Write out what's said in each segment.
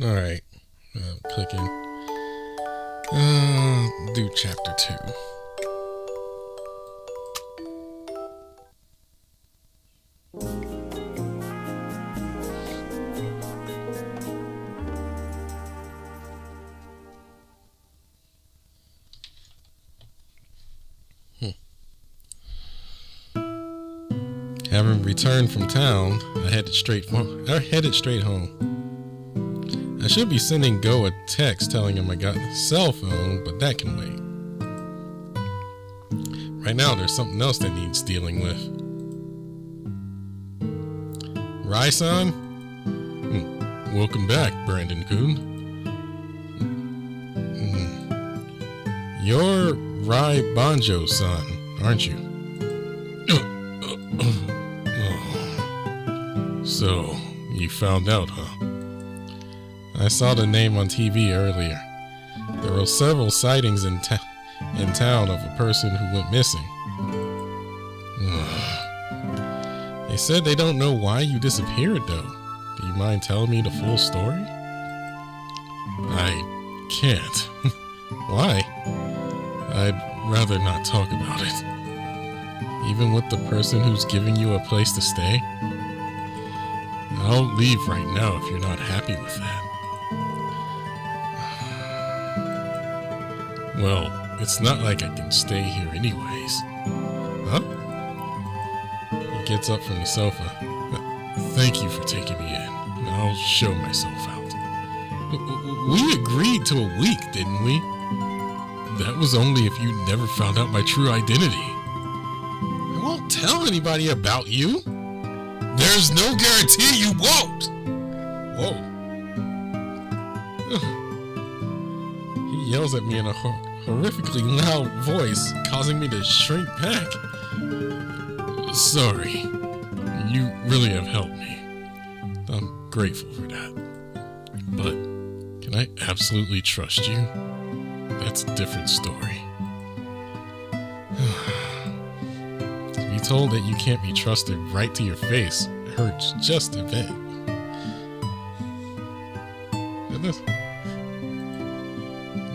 Alright. Clicking. Do chapter 2. Having returned from town, I headed straight home. I should be sending Go a text telling him I got a cell phone, but that can wait. Right now, there's something else that needs dealing with. Rai-san? Welcome back, Brandon-kun. You're Rai Banjo-san, aren't you? So, you found out, huh? I saw the name on TV earlier. There were several sightings in town of a person who went missing. They said they don't know why you disappeared, though. Do you mind telling me the full story? I can't. Why? I'd rather not talk about it. Even with the person who's giving you a place to stay? I'll leave right now if you're not happy with that. Well, it's not like I can stay here anyways. Huh? He gets up from the sofa. Thank you for taking me in. I'll show myself out. We agreed to a week, didn't we? That was only if you never found out my true identity. I won't tell anybody about you. There's no guarantee you won't! Whoa. He yells at me in a horrifically loud voice, causing me to shrink back. Sorry. You really have helped me. I'm grateful for that. But can I absolutely trust you? That's a different story. To be told that you can't be trusted right to your face hurts just a bit.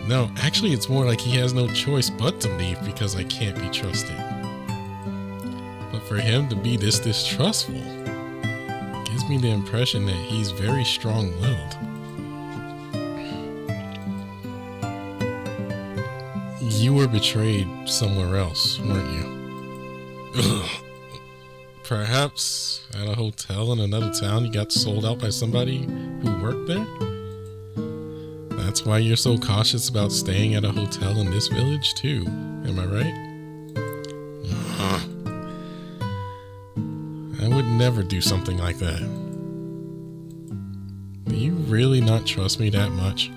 No, actually it's more like he has no choice but to leave because I can't be trusted. But for him to be this distrustful gives me the impression that he's very strong-willed. You were betrayed somewhere else, weren't you? Perhaps at a hotel in another town you got sold out by somebody who worked there? That's why you're so cautious about staying at a hotel in this village too, am I right? I would never do something like that. Do you really not trust me that much?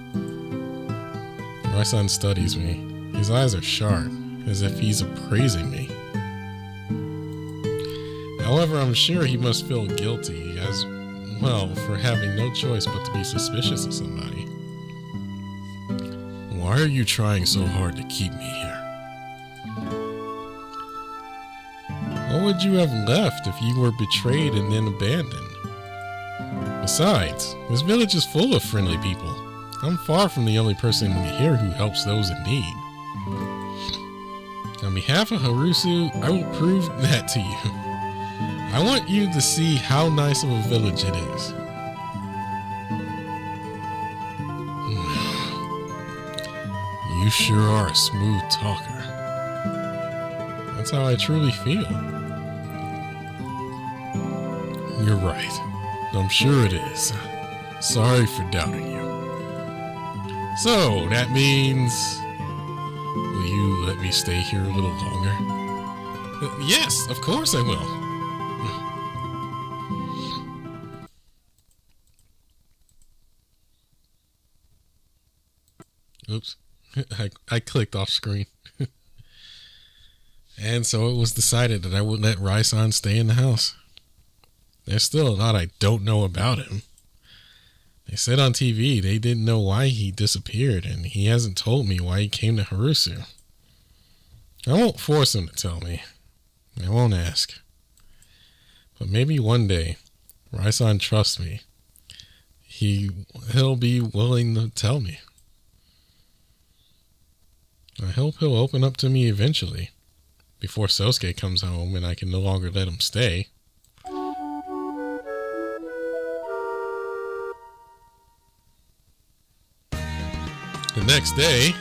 My son studies me. His eyes are sharp, as if he's appraising me. However, I'm sure he must feel guilty as well for having no choice but to be suspicious of somebody. Why are you trying so hard to keep me here? What would you have left if you were betrayed and then abandoned? Besides, this village is full of friendly people. I'm far from the only person here who helps those in need. On behalf of Harusu, I will prove that to you. I want you to see how nice of a village it is. You sure are a smooth talker. That's how I truly feel. You're right. I'm sure it is. Sorry for doubting you. So, that means... will you let me stay here a little longer? Yes, of course I will. Oops. I clicked off screen. And so it was decided that I would let Rai-san stay in the house. There's still a lot I don't know about him. They said on TV they didn't know why he disappeared, and he hasn't told me why he came to Harusu. I won't force him to tell me. I won't ask. But maybe one day, Rai-san trusts me. he'll be willing to tell me. I hope he'll open up to me eventually, before Sosuke comes home and I can no longer let him stay. The next day,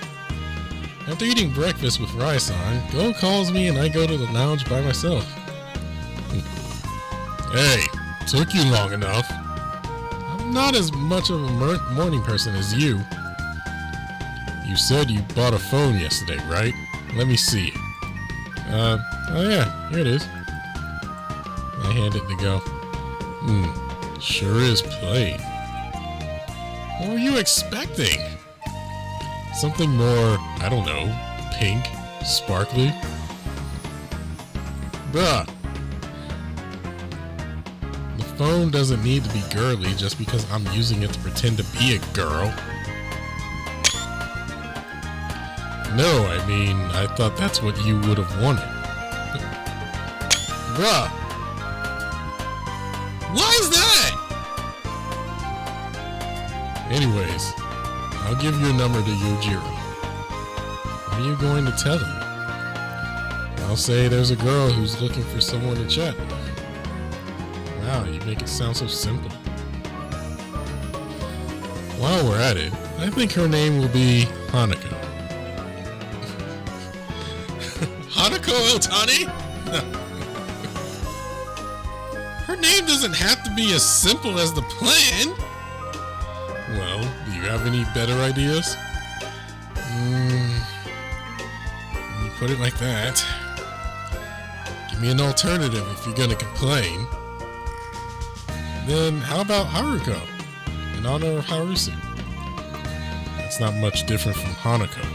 after eating breakfast with Rai-san, Go calls me and I go to the lounge by myself. Hey, took you long enough. I'm not as much of a morning person as you. You said you bought a phone yesterday, right? Let me see it. Oh yeah, here it is. I hand it to Go. Sure is plain. What were you expecting? Something more, I don't know, pink, sparkly? Bruh. The phone doesn't need to be girly just because I'm using it to pretend to be a girl. No, I mean, I thought that's what you would have wanted. Bruh. Why is that? Anyways, I'll give your number to Yuujirou. What are you going to tell him? I'll say there's a girl who's looking for someone to chat with. Wow, you make it sound so simple. While we're at it, I think her name will be Hanako. Hanako Otani? No. Her name doesn't have to be as simple as the plan. Well, do you have any better ideas? When you put it like that, give me an alternative if you're gonna complain. Then how about Haruko, in honor of Harusu? That's not much different from Hanako.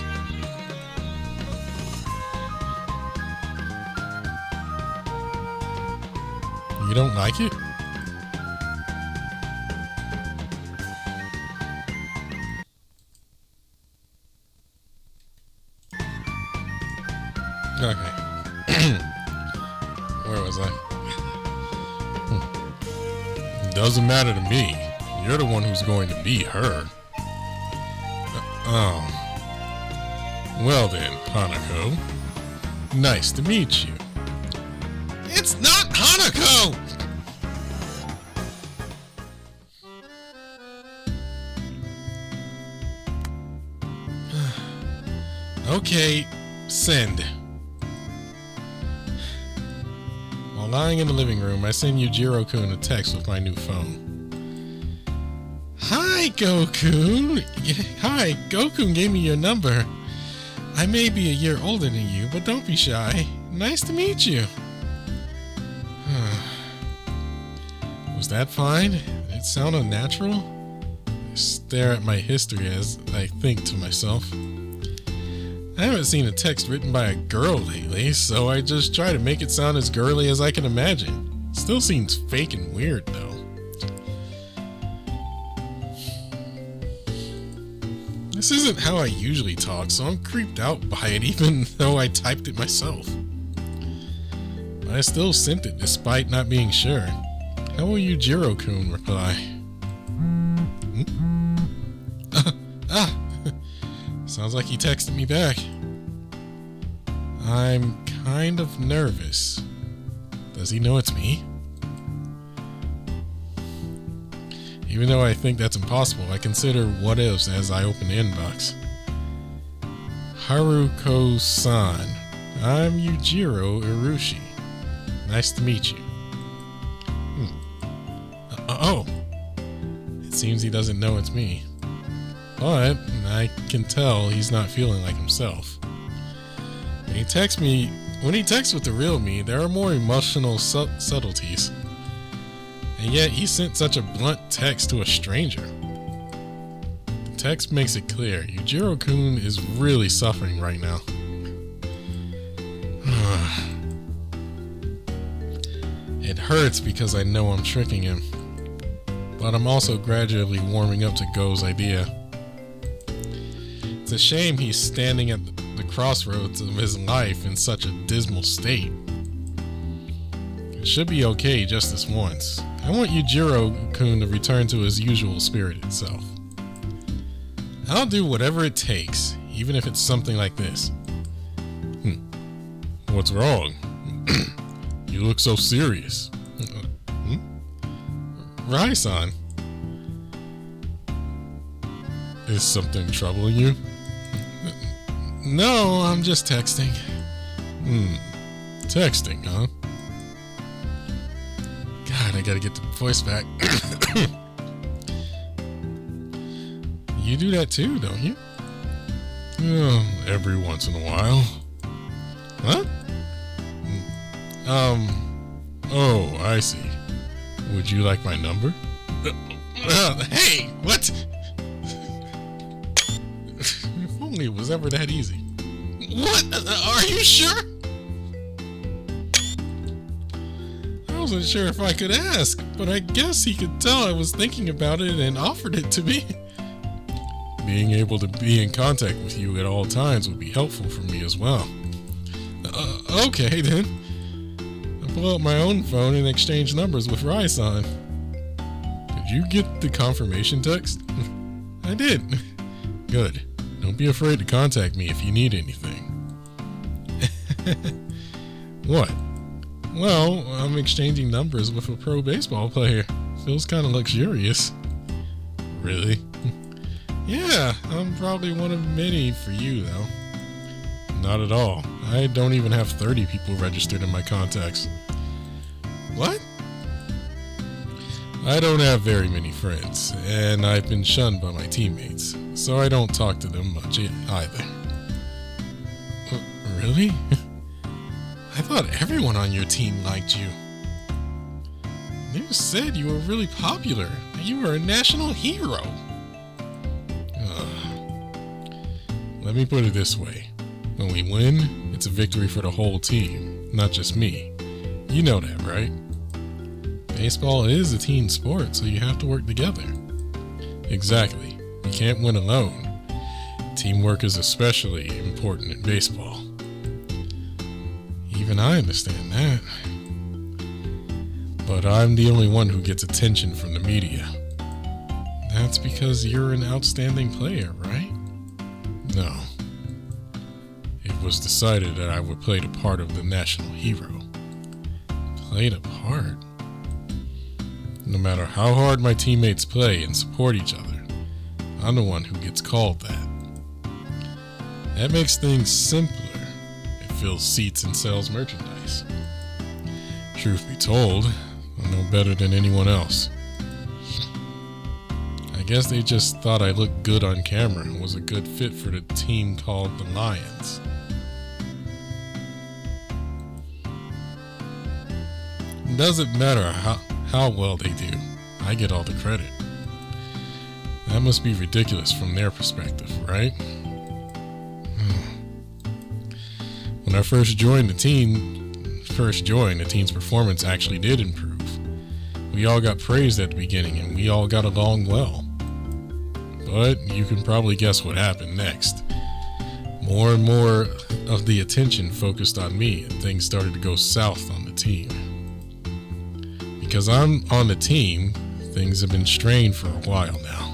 You don't like it? Okay. Where was I? Doesn't matter to me. You're the one who's going to be her. Oh. Well then, Hanako. Nice to meet you. It's not Hanako! Okay, send. While lying in the living room, I send Yuujirou-kun a text with my new phone. Hi, Go-kun. Hi, Go-kun gave me your number. I may be a year older than you, but don't be shy. Nice to meet you. Was that fine? It sound unnatural? I stare at my history as I think to myself. I haven't seen a text written by a girl lately, so I just try to make it sound as girly as I can imagine. Still seems fake and weird, though. This isn't how I usually talk, so I'm creeped out by it even though I typed it myself. But I still sent it despite not being sure. How will Yuujirou-kun reply? Sounds like he texted me back. I'm kind of nervous. Does he know it's me? Even though I think that's impossible, I consider what ifs as I open the inbox. Haruko-san, I'm Yuujirou Irushi. Nice to meet you. Oh, it seems he doesn't know it's me. But I can tell he's not feeling like himself. When he texts with the real me, there are more emotional subtleties. And yet he sent such a blunt text to a stranger. The text makes it clear Yuujirou-kun is really suffering right now. It hurts because I know I'm tricking him. But I'm also gradually warming up to Go's idea. It's a shame he's standing at the crossroads of his life in such a dismal state. It should be okay just this once. I want Yuujirou-kun to return to his usual spirited self. I'll do whatever it takes, even if it's something like this. What's wrong? You look so serious. Rai-san. Is something troubling you? No, I'm just texting. Texting, huh? God, I gotta get the voice back. You do that too, don't you? Every once in a while. Huh? Oh, I see. Would you like my number? Hey, what? If only it was ever that easy. What? Are you sure? I wasn't sure if I could ask, but I guess he could tell I was thinking about it and offered it to me. Being able to be in contact with you at all times would be helpful for me as well. Okay then. I pull out my own phone and exchange numbers with Rai-san. Did you get the confirmation text? I did. Good. Don't be afraid to contact me if you need anything. What? Well, I'm exchanging numbers with a pro baseball player. Feels kind of luxurious. Really? Yeah, I'm probably one of many for you, though. Not at all. I don't even have 30 people registered in my contacts. What? I don't have very many friends, and I've been shunned by my teammates, so I don't talk to them much either. Really? I thought everyone on your team liked you. You said you were really popular. You were a national hero. Let me put it this way. When we win, it's a victory for the whole team, not just me. You know that, right? Baseball is a team sport, so you have to work together. Exactly. You can't win alone. Teamwork is especially important in baseball. Even I understand that. But I'm the only one who gets attention from the media. That's because you're an outstanding player, right? No. It was decided that I would play the part of the national hero. Play the part? No matter how hard my teammates play and support each other, I'm the one who gets called that. That makes things simpler. It fills seats and sells merchandise. Truth be told, I know better than anyone else. I guess they just thought I looked good on camera and was a good fit for the team called the Lions. It doesn't matter how well they do. I get all the credit. That must be ridiculous from their perspective, right? When I first joined, the team's performance actually did improve. We all got praised at the beginning and we all got along well. But you can probably guess what happened next. More and more of the attention focused on me and things started to go south on the team. Because I'm on the team, things have been strained for a while now.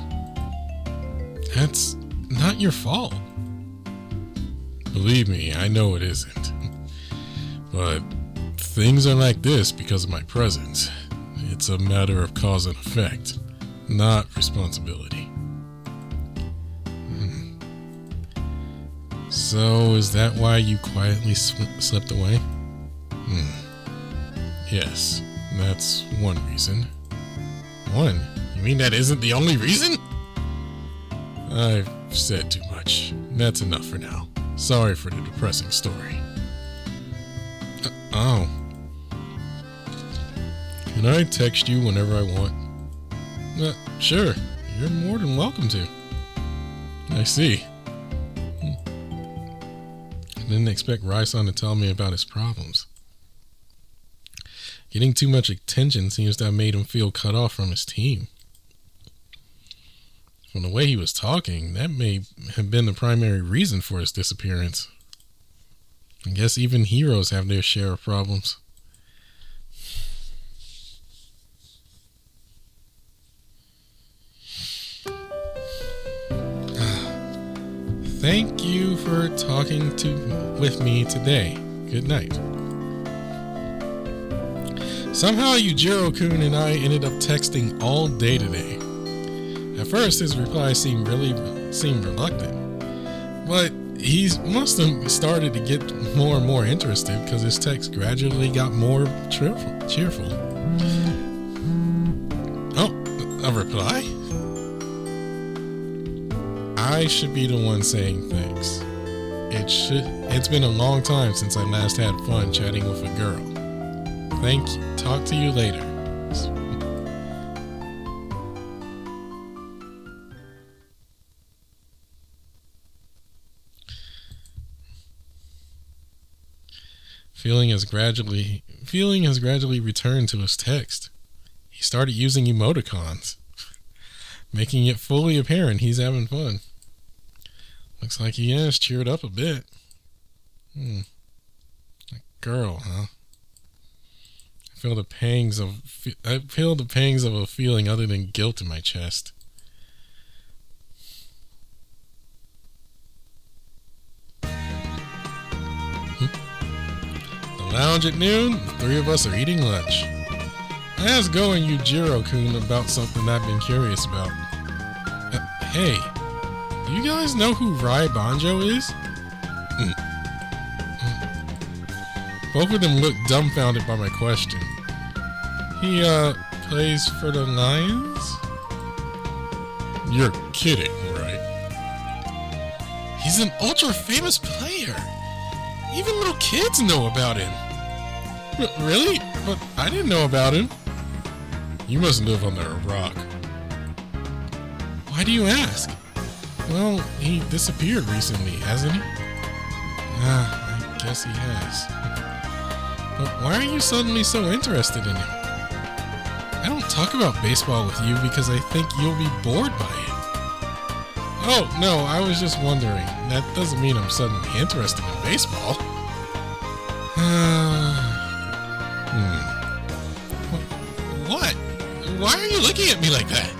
That's not your fault. Believe me, I know it isn't. But things are like this because of my presence. It's a matter of cause and effect, not responsibility. So, is that why you quietly slipped away? Yes, that's one reason. One? You mean that isn't the only reason? I've said too much. That's enough for now. Sorry for the depressing story. Oh. Can I text you whenever I want? Sure. You're more than welcome to. I see. I didn't expect Rai-san to tell me about his problems. Getting too much attention seems to have made him feel cut off from his team. From the way he was talking, that may have been the primary reason for his disappearance. I guess even heroes have their share of problems. Thank you for talking with me today. Good night. Somehow Yuujirou-kun and I ended up texting all day today. At first, his reply seemed reluctant, but he must have started to get more and more interested because his text gradually got more cheerful. Oh, a reply? I should be the one saying thanks. It's been a long time since I last had fun chatting with a girl. Thank you. Talk to you later. Feeling has gradually returned to his text. He started using emoticons, making it fully apparent he's having fun. Looks like he has cheered up a bit. A girl, huh? I feel the pangs of a feeling other than guilt in my chest. The lounge at noon, the three of us are eating lunch. I asked Go and Yuujirou-kun about something I've been curious about. Hey, do you guys know who Rai Banjo is? Both of them looked dumbfounded by my question. He, plays for the Lions? You're kidding, right? He's an ultra-famous player. Even little kids know about him. Really? But I didn't know about him. You must live under a rock. Why do you ask? Well, he disappeared recently, hasn't he? I guess he has. But why are you suddenly so interested in him? I don't talk about baseball with you because I think you'll be bored by it. Oh, no, I was just wondering. That doesn't mean I'm suddenly interested in baseball. What? Why are you looking at me like that?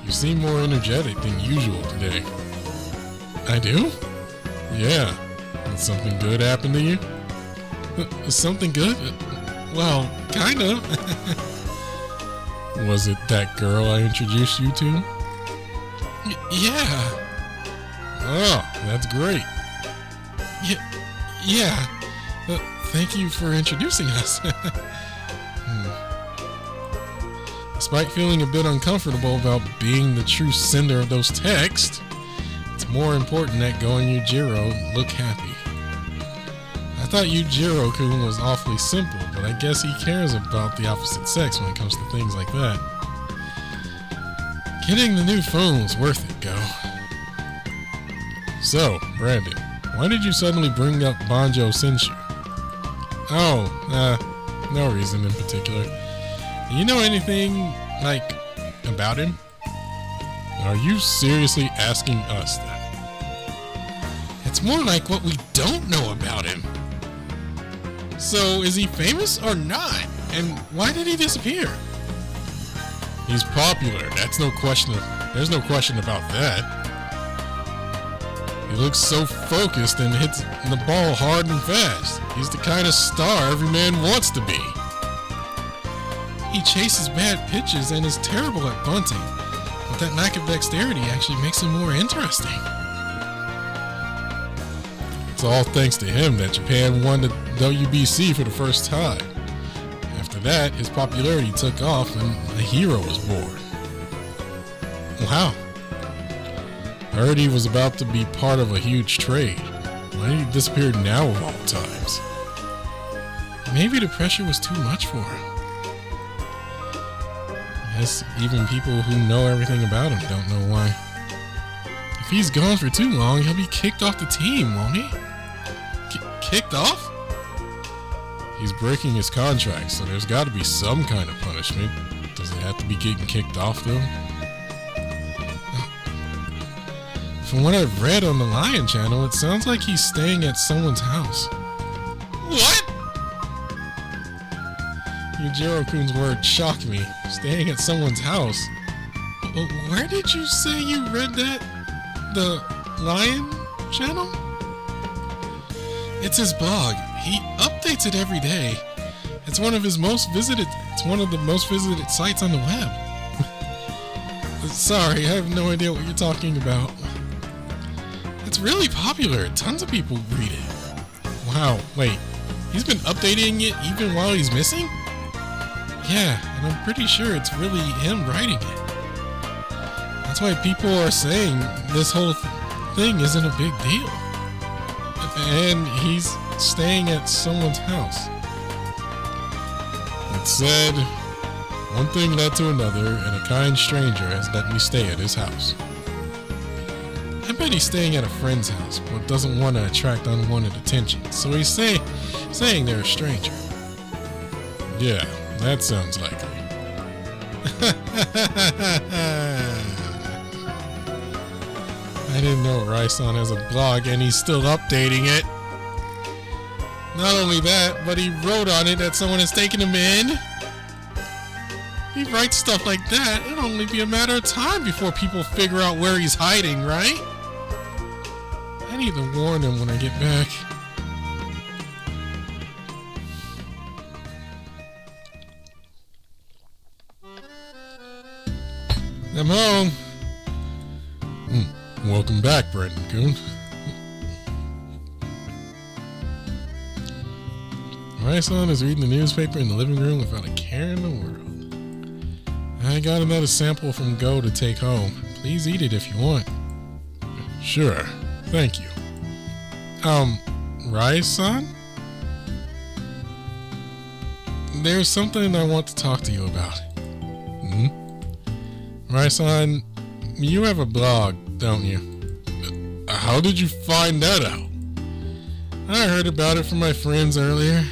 You seem more energetic than usual today. I do? Yeah. Did something good happen to you? Something good? Well, kind of. Was it that girl I introduced you to? Yeah. Oh, that's great. Yeah. Thank you for introducing us. Despite feeling a bit uncomfortable about being the true sender of those texts, it's more important that Go and Yuujirou look happy. I thought Yuujirou-kun was awfully simple, but I guess he cares about the opposite sex when it comes to things like that. Getting the new phone was worth it, Go. So, Brandon, why did you suddenly bring up Banjo Senshu? Oh, no reason in particular. Do you know anything, about him? Are you seriously asking us that? It's more like what we don't know about him. So, is he famous or not? And why did he disappear? He's popular. There's no question about that. He looks so focused and hits the ball hard and fast. He's the kind of star every man wants to be. He chases bad pitches and is terrible at bunting, but that lack of dexterity actually makes him more interesting. It's all thanks to him that Japan won the WBC for the first time. After that, his popularity took off and a hero was born. Wow. I heard he was about to be part of a huge trade. Why did he disappear now of all times? Maybe the pressure was too much for him. I guess even people who know everything about him don't know why. If he's gone for too long, he'll be kicked off the team, won't he? Kicked off? He's breaking his contract, so there's got to be some kind of punishment. Does it have to be getting kicked off, though? From what I've read on the Lion channel, it sounds like he's staying at someone's house. What? Yuujirou-kun's words shocked me. Staying at someone's house. Where did you say you read that? The Lion channel? It's his blog. He updates it every day. It's one of the most visited sites on the web. Sorry, I have no idea what you're talking about. It's really popular. Tons of people read it. Wow, wait. He's been updating it even while he's missing? Yeah, and I'm pretty sure it's really him writing it. That's why people are saying this whole thing isn't a big deal. And he's staying at someone's house. It said, one thing led to another, and a kind stranger has let me stay at his house. I bet he's staying at a friend's house, but doesn't want to attract unwanted attention, so he's saying they're a stranger. Yeah, that sounds likely. I didn't know Raisan has a blog and he's still updating it. Not only that, but he wrote on it that someone has taken him in. He writes stuff like that, it'll only be a matter of time before people figure out where he's hiding, right? I need to warn him when I get back. I'm home. Welcome back, Brendan-kun. My son is reading the newspaper in the living room without a care in the world. I got another sample from Go to take home. Please eat it if you want. Sure, thank you. Rai-san? There's something I want to talk to you about. Rai-san, you have a blog, don't you? How did you find that out? I heard about it from my friends earlier.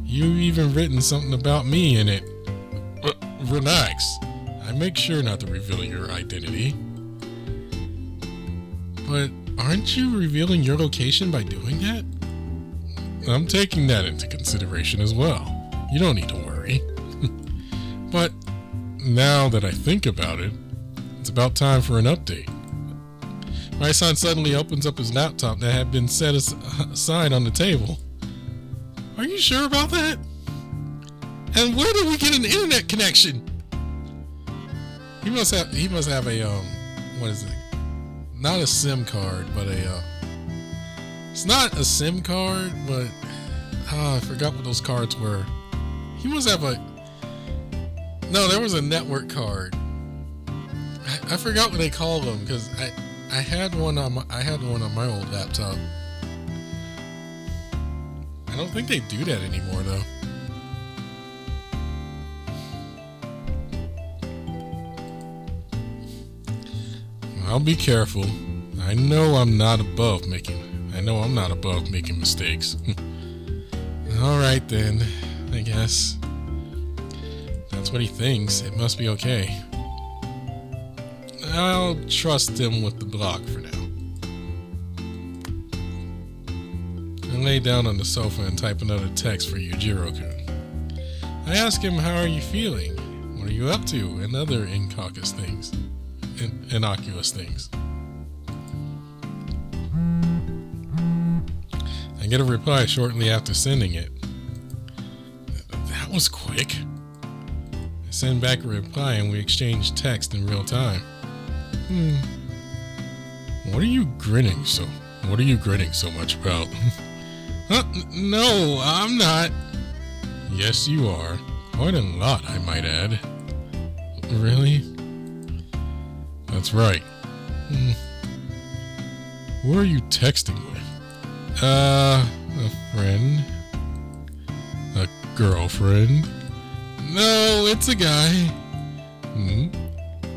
You've even written something about me in it. Relax. I make sure not to reveal your identity. But aren't you revealing your location by doing that? I'm taking that into consideration as well. You don't need to worry. But now that I think about it, it's about time for an update. My son suddenly opens up his laptop that had been set aside on the table. Are you sure about that? And where did we get an internet connection? He must have a what is it? Not a SIM card, but it's not a SIM card, but I forgot what those cards were. He must have no, there was a network card. I forgot what they call them because I had one on my old laptop. I don't think they do that anymore though. I'll be careful. I know I'm not above making mistakes. All right then, I guess. That's what he thinks. It must be okay. I'll trust him with the blog for now. I lay down on the sofa and type another text for Yuujirou-kun. I ask him, how are you feeling? What are you up to? And other innocuous things. I get a reply shortly after sending it. That was quick. I send back a reply and we exchange text in real time. What are you grinning so much about? No, I'm not. Yes, you are. Quite a lot, I might add. Really? That's right. Who are you texting with? A friend. A girlfriend. No, it's a guy.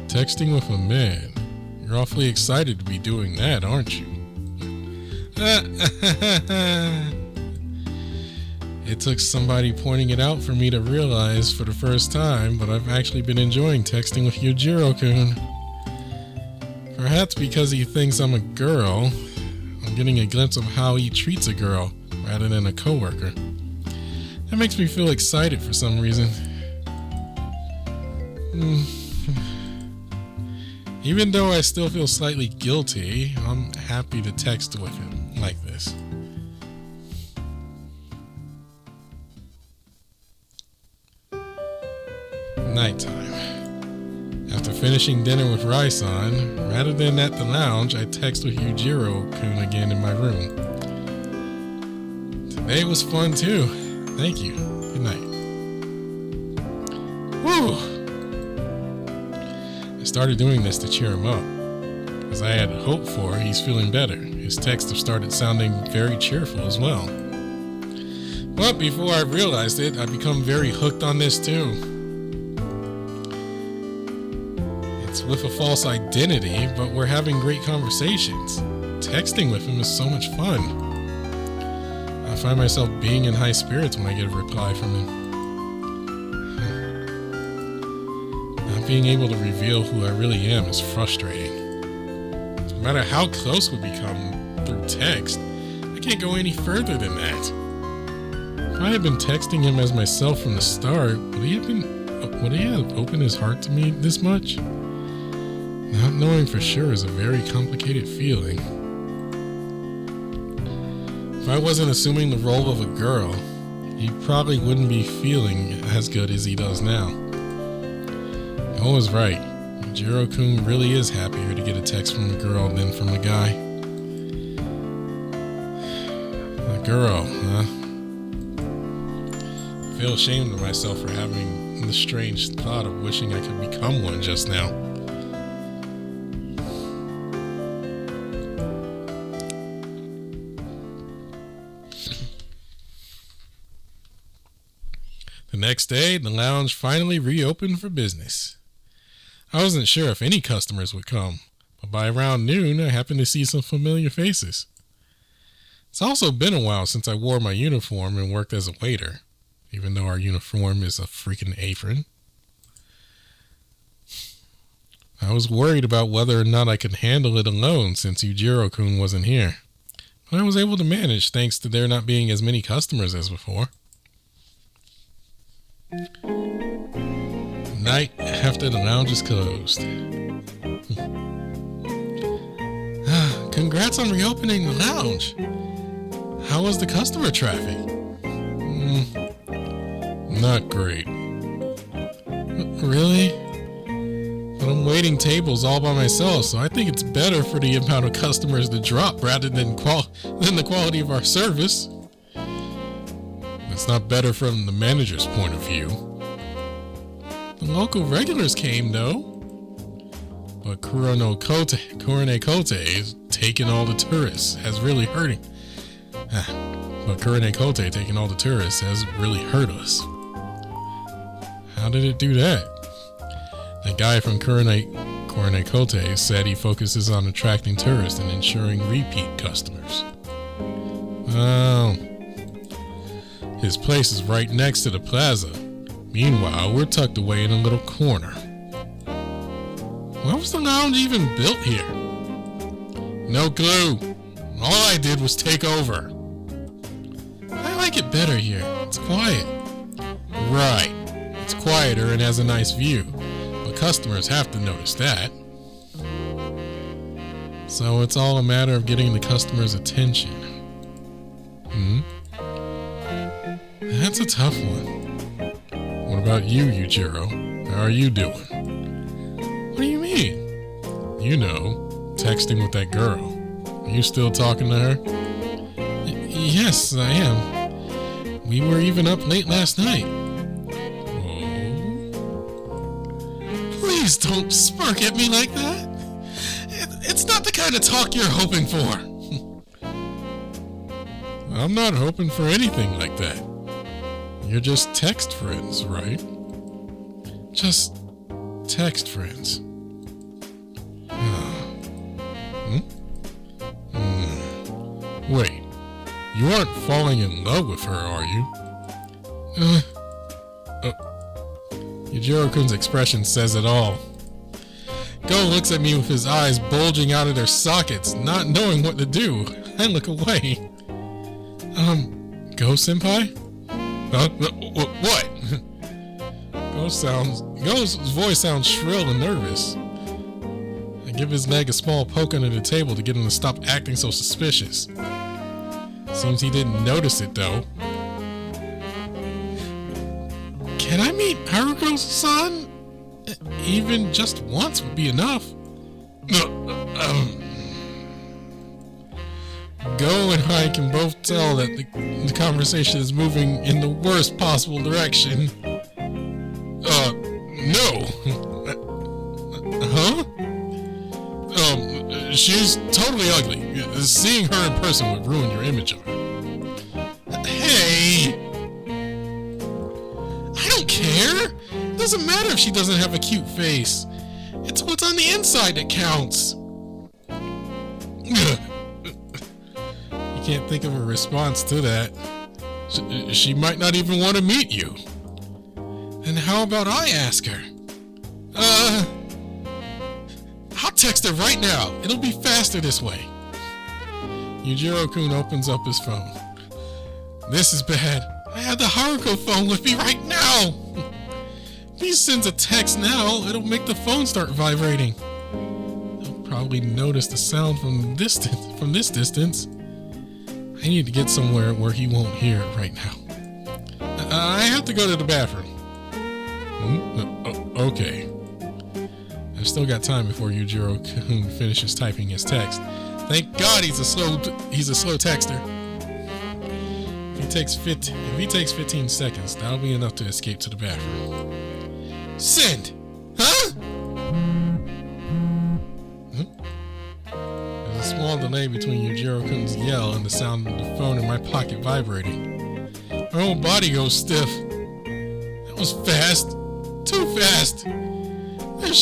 Texting with a man. You're awfully excited to be doing that, aren't you? It took somebody pointing it out for me to realize for the first time, but I've actually been enjoying texting with Yuujirou-kun. Perhaps because he thinks I'm a girl, I'm getting a glimpse of how he treats a girl rather than a coworker. That makes me feel excited for some reason. Even though I still feel slightly guilty, I'm happy to text with him like this. Nighttime. After finishing dinner with Raison, rather than at the lounge, I text with Yuujirou-kun again in my room. Today was fun too. Thank you. Good night. Woo! I started doing this to cheer him up. As I had hoped for, he's feeling better. His texts have started sounding very cheerful as well. But before I realized it, I'd become very hooked on this too. It's with a false identity, but we're having great conversations. Texting with him is so much fun. I find myself being in high spirits when I get a reply from him. Not being able to reveal who I really am is frustrating. No matter how close we become through text, I can't go any further than that. If I had been texting him as myself from the start, would he have opened his heart to me this much? Not knowing for sure is a very complicated feeling. If I wasn't assuming the role of a girl, he probably wouldn't be feeling as good as he does now. Noah was right. Yuujirou-kun really is happier to get a text from a girl than from a guy. A girl, huh? I feel ashamed of myself for having the strange thought of wishing I could become one just now. The next day, the lounge finally reopened for business. I wasn't sure if any customers would come, but by around noon, I happened to see some familiar faces. It's also been a while since I wore my uniform and worked as a waiter, even though our uniform is a freaking apron. I was worried about whether or not I could handle it alone since Yuujirou-kun wasn't here, but I was able to manage thanks to there not being as many customers as before. Night after the lounge is closed. Congrats on reopening the lounge. How was the customer traffic? Not great. Really? But I'm waiting tables all by myself, so I think it's better for the amount of customers to drop rather than the quality of our service. It's not better from the manager's point of view. The local regulars came, though. But Kurone Kote is taking all the tourists has really hurting. But Kurone Kote taking all the tourists has really hurt us. How did it do that? The guy from Kurone Kote said he focuses on attracting tourists and ensuring repeat customers. Oh. His place is right next to the plaza. Meanwhile, we're tucked away in a little corner. Why was the lounge even built here? No clue. All I did was take over. I like it better here. It's quiet. Right. It's quieter and has a nice view. But customers have to notice that. So it's all a matter of getting the customer's attention. That's a tough one. What about you, Yuujirou? How are you doing? What do you mean? You know, texting with that girl. Are you still talking to her? Yes, I am. We were even up late last night. Oh. Please don't smirk at me like that. It's not the kind of talk you're hoping for. I'm not hoping for anything like that. You're just text friends, right? Just text friends. Wait, you aren't falling in love with her, are you? Yuujirou-kun's expression says it all. Go looks at me with his eyes bulging out of their sockets, not knowing what to do. I look away. Go, senpai? What? Go's voice sounds shrill and nervous. give his leg a small poke under the table to get him to stop acting so suspicious. Seems he didn't notice it, though. Can I meet Haruko's son? Even just once would be enough. Go and I can both tell that the conversation is moving in the worst possible direction. No. Huh? She's totally ugly. Seeing her in person would ruin your image of her. Hey! I don't care! It doesn't matter if she doesn't have a cute face. It's what's on the inside that counts. You can't think of a response to that. She might not even want to meet you. And how about I ask her? I'll text her right now. It'll be faster this way. Yuujirou-kun opens up his phone. This is bad. I have the Haruko phone with me right now. If he sends a text now, it'll make the phone start vibrating. He'll probably notice the sound from this distance. I need to get somewhere where he won't hear it right now. I have to go to the bathroom. Okay. I've still got time before Yuujirou-kun finishes typing his text. Thank God he's a slow texter. If he takes 15 seconds, that'll be enough to escape to the bathroom. Send! Huh? There's a small delay between Yuujirou-kun's yell and the sound of the phone in my pocket vibrating. My whole body goes stiff. That was fast. Too fast. It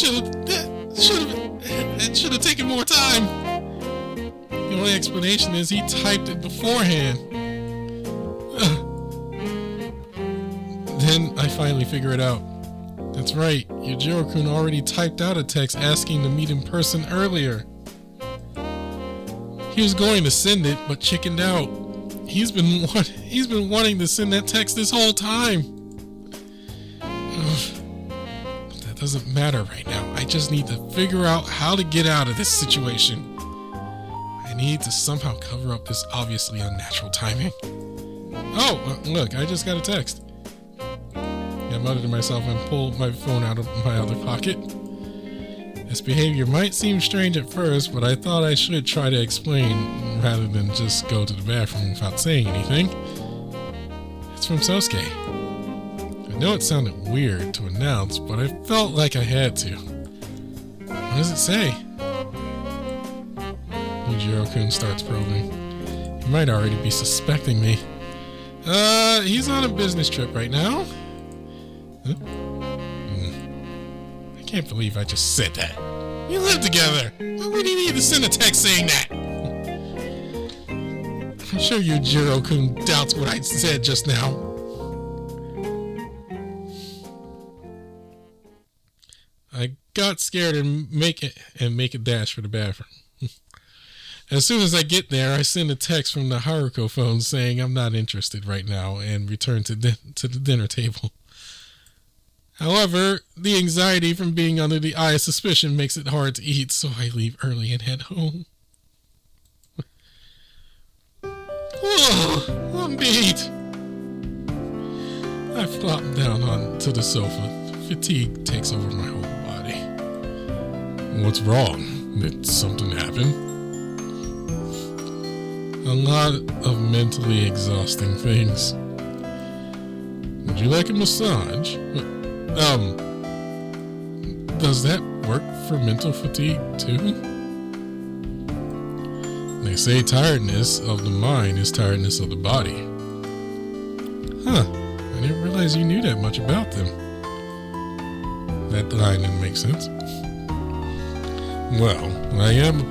should have taken more time. The only explanation is he typed it beforehand. Then I finally figure it out. That's right, Yuujirou-kun already typed out a text asking to meet in person earlier. He was going to send it, but chickened out. He's been wanting to send that text this whole time. But that doesn't matter right now. I just need to figure out how to get out of this situation. I need to somehow cover up this obviously unnatural timing. Oh, look, I just got a text. I muttered to myself and pulled my phone out of my other pocket. This behavior might seem strange at first, but I thought I should try to explain rather than just go to the bathroom without saying anything. It's from Sosuke. I know it sounded weird to announce, but I felt like I had to. What does it say? Yuujirou-kun starts probing. He might already be suspecting me. He's on a business trip right now. Huh? I can't believe I just said that. We live together. Why would he need to send a text saying that? I'm sure Yuujirou-kun doubts what I said just now. I got scared and make a dash for the bathroom. As soon as I get there, I send a text from the Haruko phone saying I'm not interested right now and return to the dinner table. However, the anxiety from being under the eye of suspicion makes it hard to eat, so I leave early and head home. Oh, I'm beat. I flop down onto the sofa. Fatigue takes over my whole body. What's wrong? Did something happen? A lot of mentally exhausting things. Would you like a massage? Does that work for mental fatigue too? They say tiredness of the mind is tiredness of the body. Huh, I didn't realize you knew that much about them. That line didn't make sense. Well, I am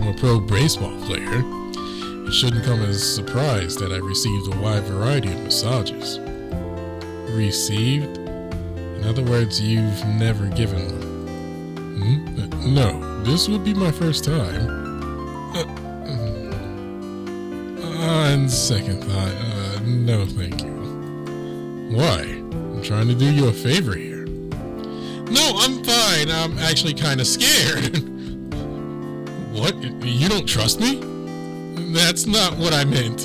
a pro baseball player. It shouldn't come as a surprise that I received a wide variety of massages. Received? In other words, you've never given one. No, this would be my first time. On second thought, no thank you. Why? I'm trying to do you a favor here. No, I'm fine. I'm actually kind of scared. What? You don't trust me? That's not what I meant.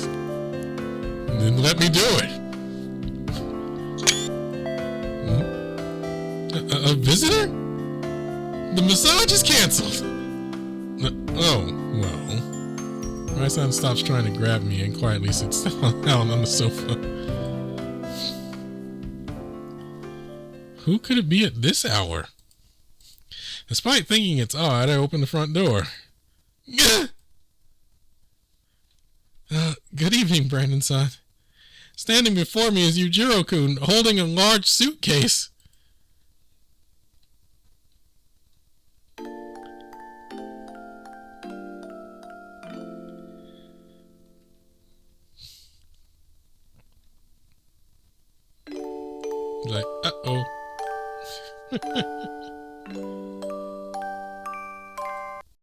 Then let me do it. A visitor? The massage is canceled. Oh, well. My son stops trying to grab me and quietly sits down on the sofa. Who could it be at this hour? Despite thinking it's odd, I open the front door. Good evening, Brandon-san. Standing before me is Yuujirou-kun, holding a large suitcase. Like, uh-oh.